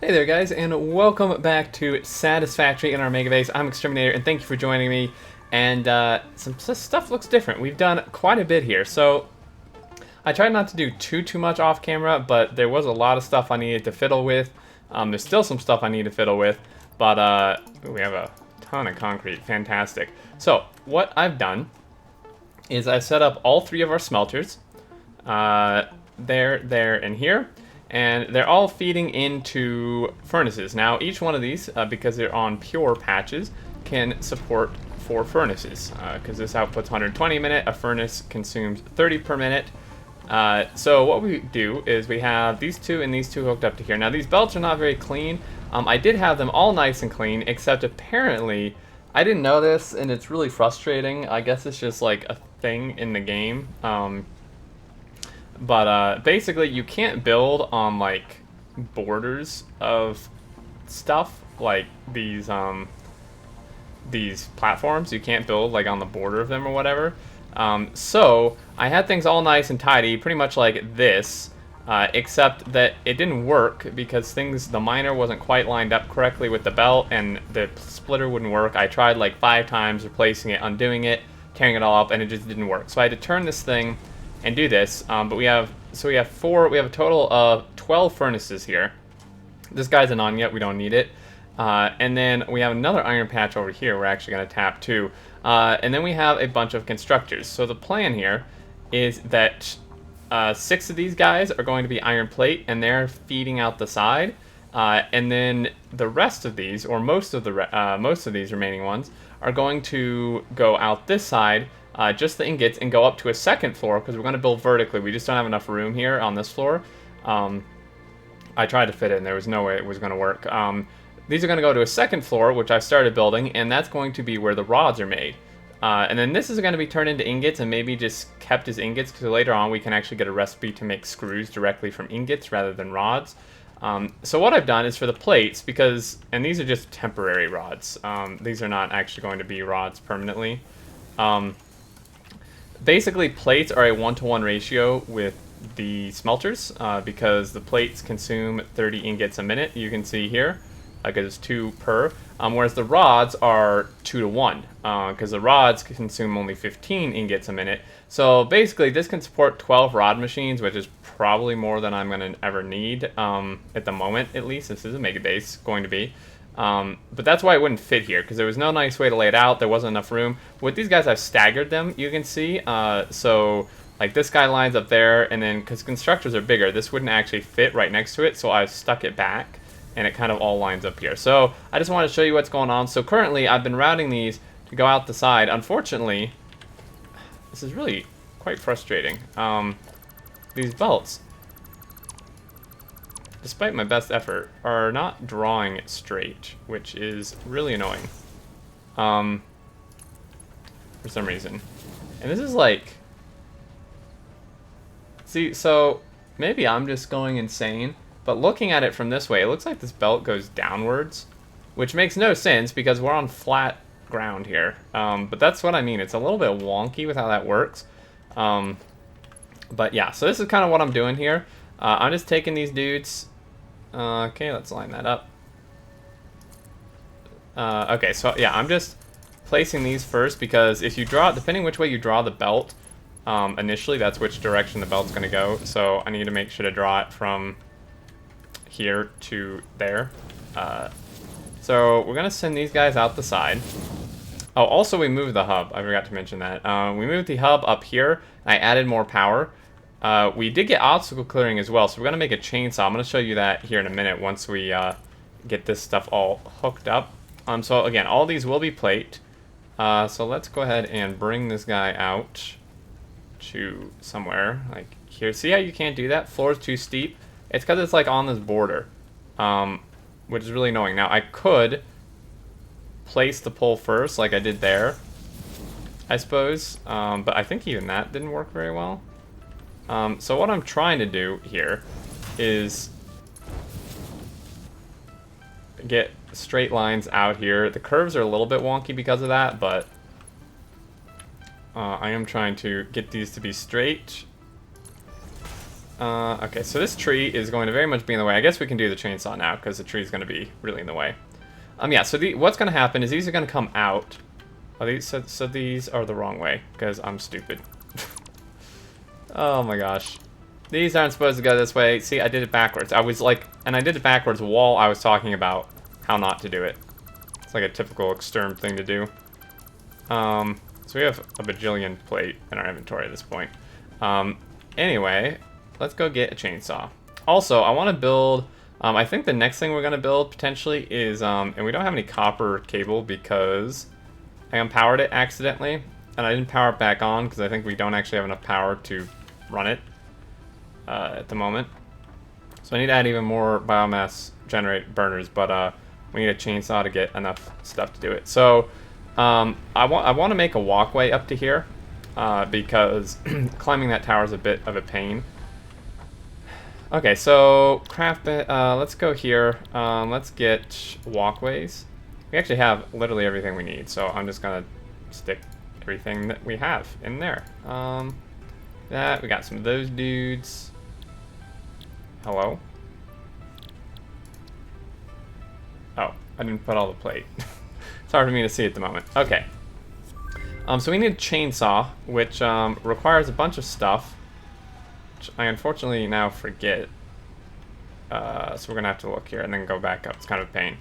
Hey there guys, and welcome back to Satisfactory in our Megabase. I'm Xterminator, and thank you for joining me. And some stuff looks different. We've done quite a bit here. So I tried not to do too much off camera, but there was a lot of stuff I needed to fiddle with. There's still some stuff I need to fiddle with, but we have a ton of concrete. Fantastic. So what I've done is I've set up all three of our smelters. There, and here. And they're all feeding into furnaces. Now, each one of these, because they're on pure patches, can support 4 furnaces. Because this outputs 120 a minute, a furnace consumes 30 per minute. So what we do is we have these two and these two hooked up to here. Now, these belts are not very clean. I did have them all nice and clean, except apparently, I didn't know this, and it's really frustrating. I guess it's just like a thing in the game. But basically, you can't build on like borders of stuff like these platforms. You can't build like on the border of them or whatever. So I had things all nice and tidy, pretty much like this, except that it didn't work because the miner wasn't quite lined up correctly with the belt, and the splitter wouldn't work. I tried like 5 times replacing it, undoing it, tearing it all up, and it just didn't work. So I had to turn this thing and do this, but we have a total of 12 furnaces here. This guy's an on yet, we don't need it. And then we have another iron patch over here we're actually going to tap too. And then we have a bunch of constructors. So the plan here is that 6 of these guys are going to be iron plate, and they're feeding out the side. And then the rest of these, or most of these remaining ones, are going to go out this side, just the ingots, and go up to a second floor, because we're going to build vertically. We just don't have enough room here on this floor. I tried to fit it, and there was no way it was going to work. These are going to go to a second floor, which I started building, and that's going to be where the rods are made. And then this is going to be turned into ingots, and maybe just kept as ingots, because later on we can actually get a recipe to make screws directly from ingots rather than rods. So what I've done is for the plates, and these are just temporary rods. These are not actually going to be rods permanently. Basically, plates are a 1-to-1 ratio with the smelters, because the plates consume 30 ingots a minute, you can see here, because it's 2 per, whereas the rods are 2-to-1, because the rods consume only 15 ingots a minute. So basically, this can support 12 rod machines, which is probably more than I'm going to ever need, at the moment, at least. This is a Megabase, going to be. But that's why it wouldn't fit here, because there was no nice way to lay it out. There wasn't enough room. With these guys, I've staggered them, you can see. So, like, this guy lines up there, and then, because constructors are bigger, this wouldn't actually fit right next to it, so I've stuck it back, and it kind of all lines up here. So, I just want to show you what's going on. So, currently, I've been routing these to go out the side. Unfortunately, this is really quite frustrating. These belts, despite my best effort, are not drawing it straight, which is really annoying. For some reason. And this is like... See, so maybe I'm just going insane, but looking at it from this way, it looks like this belt goes downwards, which makes no sense because we're on flat ground here. But that's what I mean. It's a little bit wonky with how that works. But yeah, so this is kind of what I'm doing here. I'm just taking these dudes. Okay, let's line that up. Okay, so yeah, I'm just placing these first, because if you draw, depending which way you draw the belt, initially, that's which direction the belt's going to go. So I need to make sure to draw it from here to there. So we're going to send these guys out the side. Oh, also we moved the hub. I forgot to mention that. We moved the hub up here. I added more power. We did get obstacle clearing as well, so we're going to make a chainsaw. I'm going to show you that here in a minute once we get this stuff all hooked up. So again, all these will be plate. So let's go ahead and bring this guy out to somewhere, like here. See how you can't do that? Floor's too steep. It's because it's like on this border, which is really annoying. Now I could place the pole first, like I did there, I suppose, but I think even that didn't work very well. So what I'm trying to do here is get straight lines out here. The curves are a little bit wonky because of that, but I am trying to get these to be straight. Okay, so this tree is going to very much be in the way. I guess we can do the chainsaw now, because the tree is going to be really in the way. Yeah, so what's going to happen is these are going to come out. So these are the wrong way, because I'm stupid. Oh my gosh. These aren't supposed to go this way. See, I did it backwards. I did it backwards while I was talking about how not to do it. It's like a typical Xterm thing to do. So we have a bajillion plate in our inventory at this point. Anyway, let's go get a chainsaw. Also, I want to build, I think the next thing we're going to build potentially is, and we don't have any copper cable because I unpowered it accidentally, and I didn't power it back on because I think we don't actually have enough power to run it at the moment. So I need to add even more biomass generate burners, but we need a chainsaw to get enough stuff to do it. So I want to make a walkway up to here because climbing that tower is a bit of a pain. Okay, so craft it. Let's go here. Let's get walkways. We actually have literally everything we need, so I'm just gonna stick everything that we have in there. We got some of those dudes. Hello? Oh, I didn't put all the plate. It's hard for me to see at the moment. Okay. So we need a chainsaw, which requires a bunch of stuff, which I unfortunately now forget. So we're gonna have to look here and then go back up. It's kind of a pain.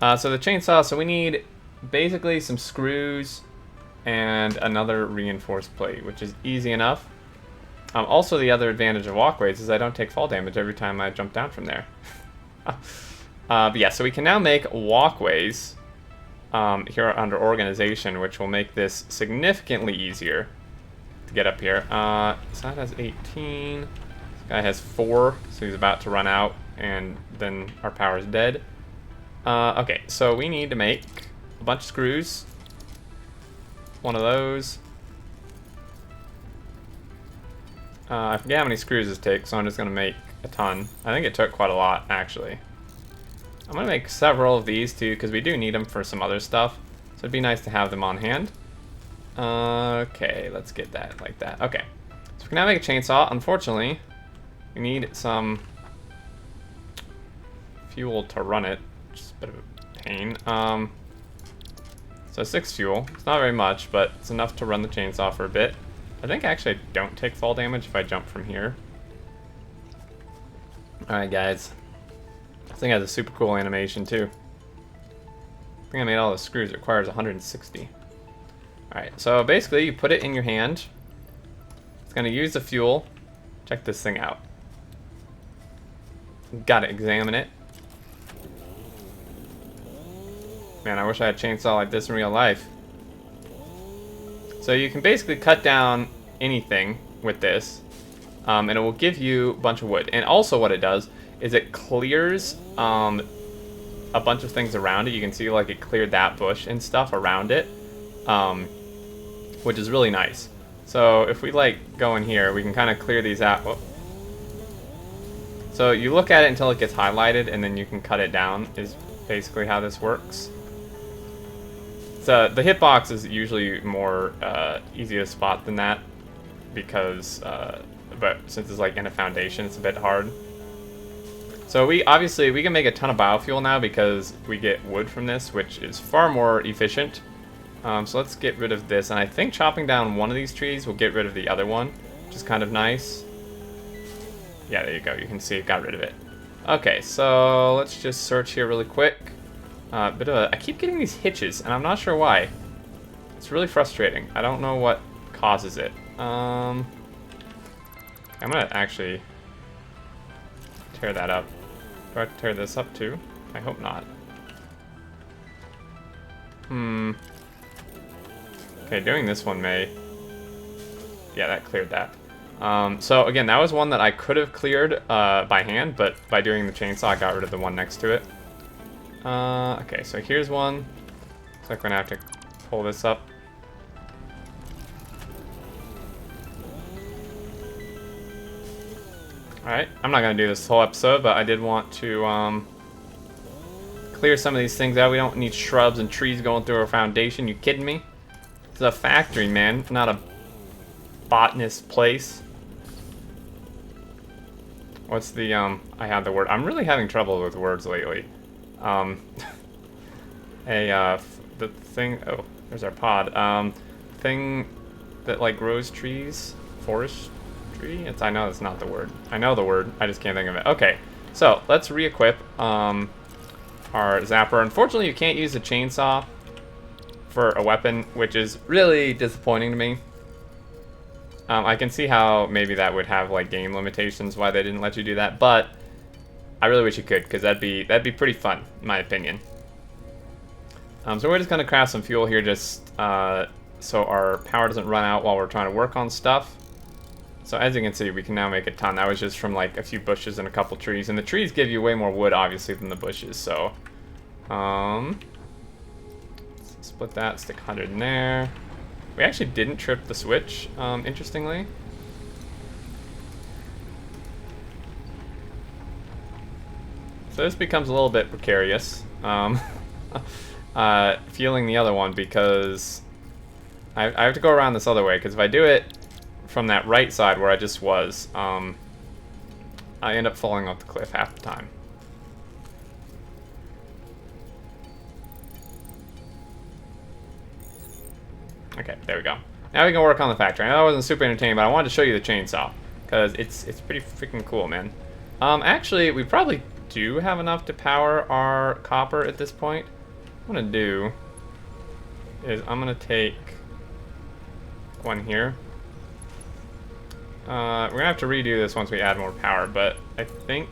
So the chainsaw, so we need basically some screws and another reinforced plate, which is easy enough. Also, the other advantage of walkways is I don't take fall damage every time I jump down from there. But yeah, so we can now make walkways here under organization, which will make this significantly easier to get up here. So that has 18. This guy has 4, so he's about to run out, and then our power is dead. Okay, so we need to make a bunch of screws. One of those. I forget how many screws this takes, so I'm just going to make a ton. I think it took quite a lot, actually. I'm going to make several of these, too, because we do need them for some other stuff. So it'd be nice to have them on hand. Okay, let's get that like that. Okay, so we can now make a chainsaw. Unfortunately, we need some fuel to run it. Just a bit of a pain. So 6 fuel. It's not very much, but it's enough to run the chainsaw for a bit. I think actually I don't take fall damage if I jump from here. Alright guys. This thing has a super cool animation too. I think I made all the screws. It requires 160. Alright, so basically you put it in your hand. It's going to use the fuel. Check this thing out. Gotta examine it. Man, I wish I had a chainsaw like this in real life. So you can basically cut down anything with this, and it will give you a bunch of wood. And also what it does is it clears a bunch of things around it. You can see like it cleared that bush and stuff around it, which is really nice. So if we like go in here, we can kind of clear these out. Whoop. So you look at it until it gets highlighted, and then you can cut it down, is basically how this works. So the hitbox is usually more easy to spot than that, because but since it's like in a foundation, it's a bit hard. So we can make a ton of biofuel now because we get wood from this, which is far more efficient. So let's get rid of this, and I think chopping down one of these trees will get rid of the other one, which is kind of nice. Yeah, there you go. You can see it got rid of it. Okay, so let's just search here really quick. I keep getting these hitches, and I'm not sure why. It's really frustrating. I don't know what causes it. I'm gonna actually tear that up. Do I have to tear this up too? I hope not. Okay, doing this one may... Yeah, that cleared that. So again, that was one that I could have cleared by hand, but by doing the chainsaw, I got rid of the one next to it. Okay, so here's one. Looks like we're gonna have to pull this up. Alright, I'm not gonna do this whole episode, but I did want to clear some of these things out. We don't need shrubs and trees going through our foundation. You kidding me? It's a factory, man, not a botanist place. What's the, I had the word. I'm really having trouble with words lately. Um, the thing, oh, there's our pod. Thing that, like, grows trees? Forestry? I know it's not the word. I know the word, I just can't think of it. Okay, so, let's re-equip, our zapper. Unfortunately, you can't use a chainsaw for a weapon, which is really disappointing to me. I can see how maybe that would have like game limitations why they didn't let you do that, but I really wish you could, because that'd be pretty fun, in my opinion. So we're just gonna craft some fuel here, just so our power doesn't run out while we're trying to work on stuff. So as you can see, we can now make a ton. That was just from like a few bushes and a couple trees, and the trees give you way more wood, obviously, than the bushes. So, split that, stick 100 in there. We actually didn't trip the switch, interestingly. So this becomes a little bit precarious, fueling the other one, because I have to go around this other way, because if I do it from that right side where I just was, I end up falling off the cliff half the time. Okay, there we go. Now we can work on the factory. I know I wasn't super entertaining, but I wanted to show you the chainsaw, because it's pretty freaking cool, man. Actually, we probably do have enough to power our copper at this point. What I'm gonna do is I'm gonna take one here. We're gonna have to redo this once we add more power, but I think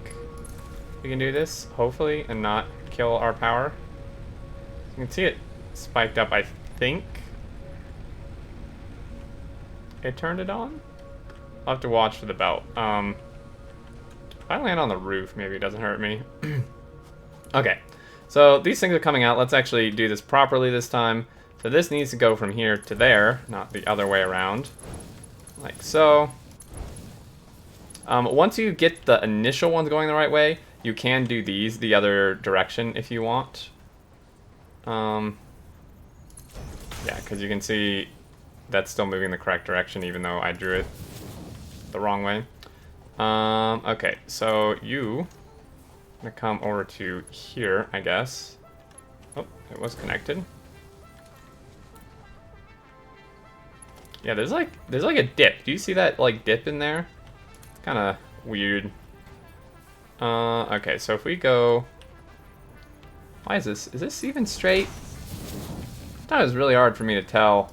we can do this, hopefully, and not kill our power. You can see it spiked up, I think. It turned it on? I'll have to watch for the belt. If I land on the roof, maybe it doesn't hurt me. Okay, so these things are coming out. Let's actually do this properly this time. So this needs to go from here to there, not the other way around. Like so. Once you get the initial ones going the right way, you can do these the other direction if you want. Yeah, because you can see that's still moving the correct direction even though I drew it the wrong way. Okay, so you gonna come over to here, I guess. Oh, it was connected. Yeah, there's like a dip. Do you see that like dip in there? It's kind of weird. Okay, so if we go, why is this even straight? I thought it was really hard for me to tell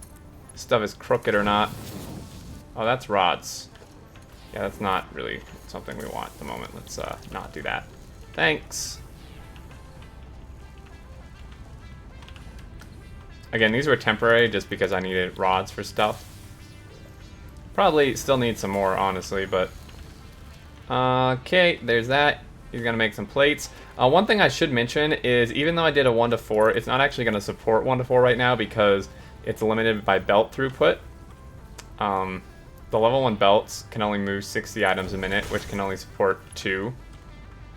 if stuff is crooked or not. Oh, that's rods. Yeah, that's not really something we want at the moment. Let's not do that. Thanks. Again, these were temporary just because I needed rods for stuff. Probably still need some more, honestly, but... okay, there's that. He's gonna make some plates. One thing I should mention is, even though I did a 1 to 4, it's not actually gonna support 1 to 4 right now because it's limited by belt throughput. The level 1 belts can only move 60 items a minute, which can only support 2.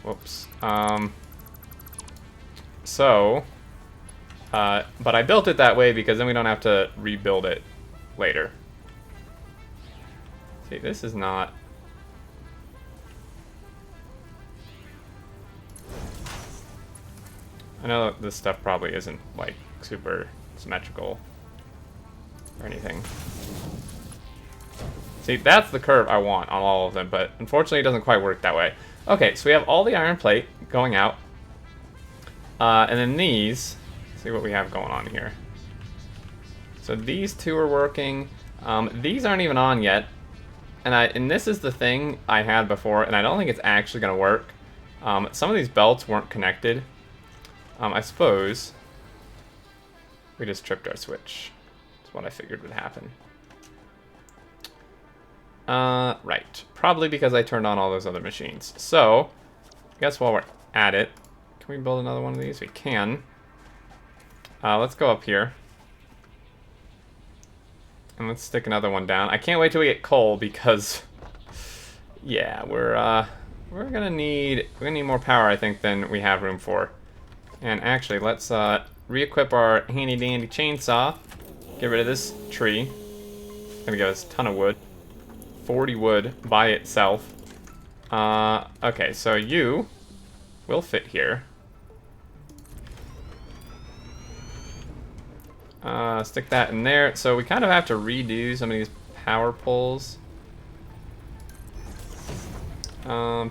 Whoops. But I built it that way because then we don't have to rebuild it later. See, this is not... I know this stuff probably isn't, like, super symmetrical or anything. See, that's the curve I want on all of them, but unfortunately it doesn't quite work that way. Okay, so we have all the iron plate going out. And then these, let's see what we have going on here. So these two are working. These aren't even on yet. And this is the thing I had before, and I don't think it's actually going to work. Some of these belts weren't connected. I suppose we just tripped our switch. That's what I figured would happen. Right. Probably because I turned on all those other machines. So, I guess while we're at it, can we build another one of these? We can. Let's go up here. And let's stick another one down. I can't wait till we get coal because, yeah, we're gonna need more power, I think, than we have room for. And actually, let's re-equip our handy dandy chainsaw. Get rid of this tree. Gonna give us a ton of wood. 40 wood by itself. Okay, so you will fit here. Stick that in there. So we kind of have to redo some of these power poles.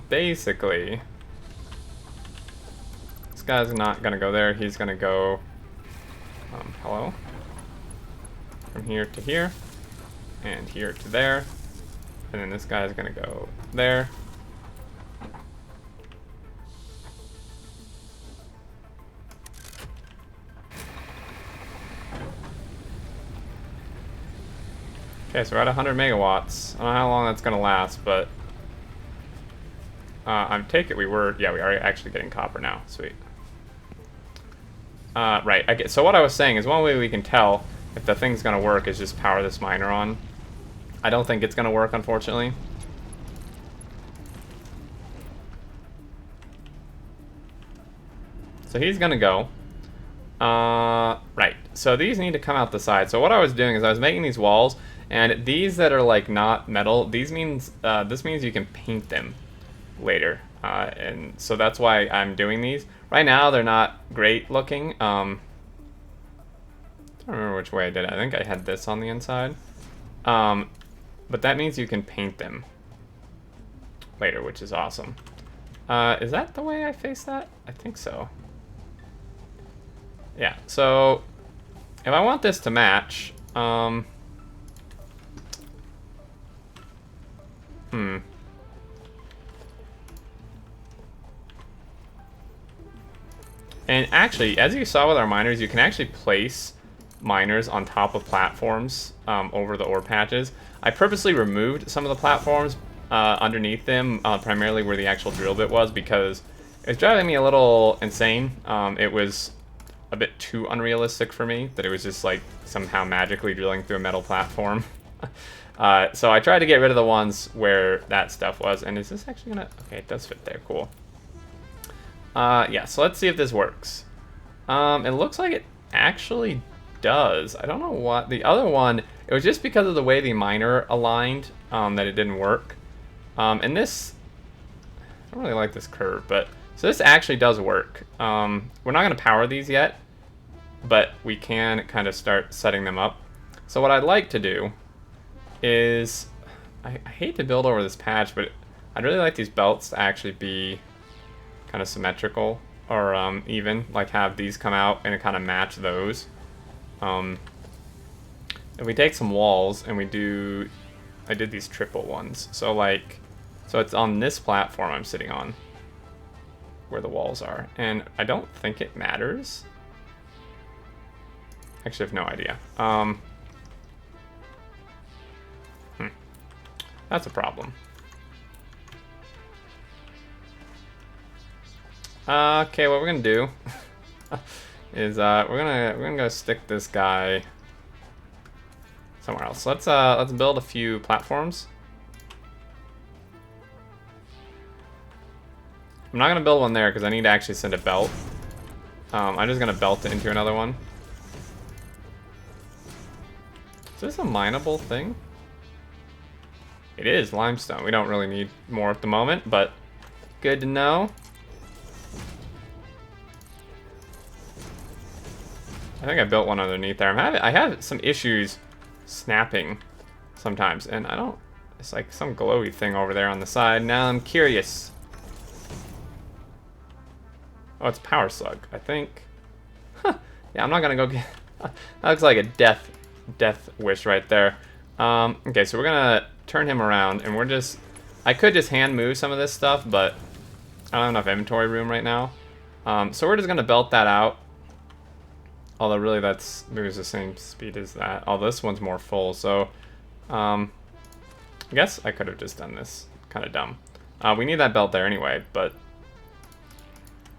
Basically, this guy's not gonna go there. He's gonna go, hello? From here to here, and here to there. And then this guy's gonna go there. Okay, so we're at 100 megawatts. I don't know how long that's gonna last, but I take it we are actually getting copper now. Sweet. Right. So what I was saying is one way we can tell if the thing's gonna work is just power this miner on. I don't think it's gonna work, unfortunately. So he's gonna go. Right. So these need to come out the side. So what I was doing is I was making these walls, and these that are like not metal, this means you can paint them later. And so that's why I'm doing these. Right now they're not great looking. I don't remember which way I did it. I think I had this on the inside. But that means you can paint them later, which is awesome. Is that the way I face that? I think so. Yeah, so if I want this to match, And actually, as you saw with our miners, you can actually place miners on top of platforms over the ore patches. I purposely removed some of the platforms underneath them, primarily where the actual drill bit was, because it was driving me a little insane. It was a bit too unrealistic for me, that it was just like somehow magically drilling through a metal platform. So I tried to get rid of the ones where that stuff was. And is this actually gonna... Okay, it does fit there. Cool. Yeah, so let's see if this works. It looks like it actually does. I don't know what... The other one, it was just because of the way the miner aligned that it didn't work. And this... I don't really like this curve, but... So this actually does work. We're not going to power these yet, but we can kind of start setting them up. So what I'd like to do is... I hate to build over this patch, but I'd really like these belts to actually be kind of symmetrical, or even, like have these come out and kind of match those. If we take some walls and we do... I did these triple ones. So like... So it's on this platform I'm sitting on, where the walls are. And I don't think it matters. Actually, I have no idea. That's a problem. Okay, what we're gonna do is we're gonna go stick this guy somewhere else. Let's build a few platforms. I'm not gonna build one there because I need to actually send a belt. I'm just gonna belt it into another one. Is this a mineable thing? It is limestone. We don't really need more at the moment, but good to know. I think I built one underneath there. I have some issues snapping sometimes, and I don't... It's like some glowy thing over there on the side. Now I'm curious. Oh, it's Power Slug, I think. Huh. Yeah, I'm not gonna go get... That looks like a death wish right there. Okay, so we're gonna turn him around, and we're just... I could just hand move some of this stuff, but I don't have enough inventory room right now. So we're just gonna belt that out. Although really that's moves the same speed as that. Oh, this one's more full, so I guess I could have just done this. Kind of dumb. We need that belt there anyway, but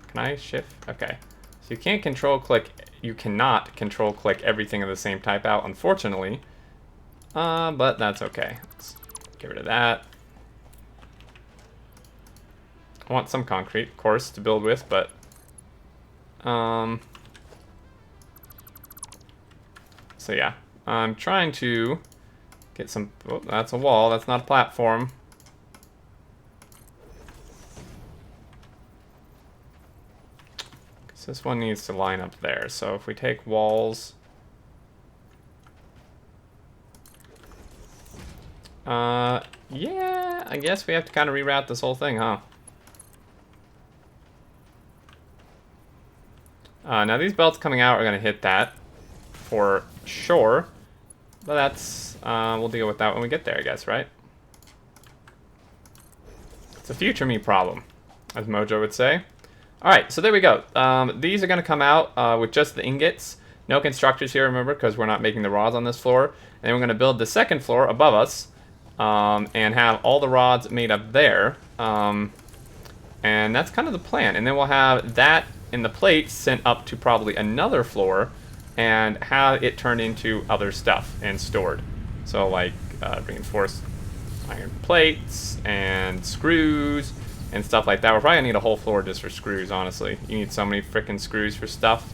can I shift? Okay. So you can't control click. You cannot control click everything of the same type out, unfortunately. But that's okay. Let's get rid of that. I want some concrete, of course, to build with, but so yeah, I'm trying to get some... Oh, that's a wall. That's not a platform. So this one needs to line up there. So if we take walls... yeah, I guess we have to kind of reroute this whole thing, huh? Now these belts coming out are going to hit that for sure. But that's, we'll deal with that when we get there, I guess, right? It's a future me problem, as Mojo would say. Alright, so there we go. These are going to come out with just the ingots. No constructors here, remember, because we're not making the rods on this floor. And then we're going to build the second floor above us and have all the rods made up there. And that's kind of the plan. And then we'll have that in the plates sent up to probably another floor and have it turned into other stuff and stored. So like reinforced iron plates and screws and stuff like that. We're probably gonna need a whole floor just for screws, honestly. You need so many freaking screws for stuff.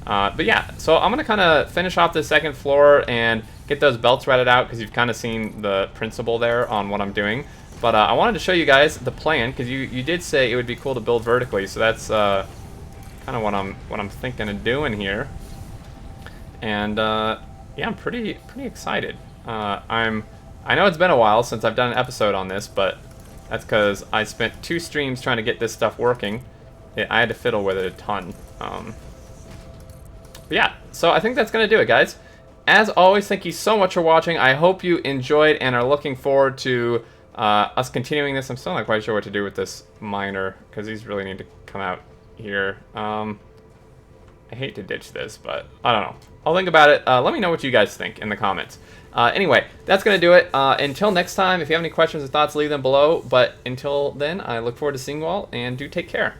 But yeah, so I'm gonna kind of finish off the second floor and get those belts routed out because you've kind of seen the principle there on what I'm doing. But I wanted to show you guys the plan because you did say it would be cool to build vertically, so that's kind of what I'm thinking of doing here. And yeah, I'm pretty excited. I know it's been a while since I've done an episode on this, but that's because I spent 2 streams trying to get this stuff working. I had to fiddle with it a ton. But yeah, so I think that's gonna do it, guys. As always, thank you so much for watching. I hope you enjoyed and are looking forward to us continuing this. I'm still not quite sure what to do with this miner because these really need to come out here. I hate to ditch this, but I don't know. I'll think about it. Let me know what you guys think in the comments. Anyway, that's going to do it. Until next time, if you have any questions or thoughts, leave them below. But until then, I look forward to seeing you all, and do take care.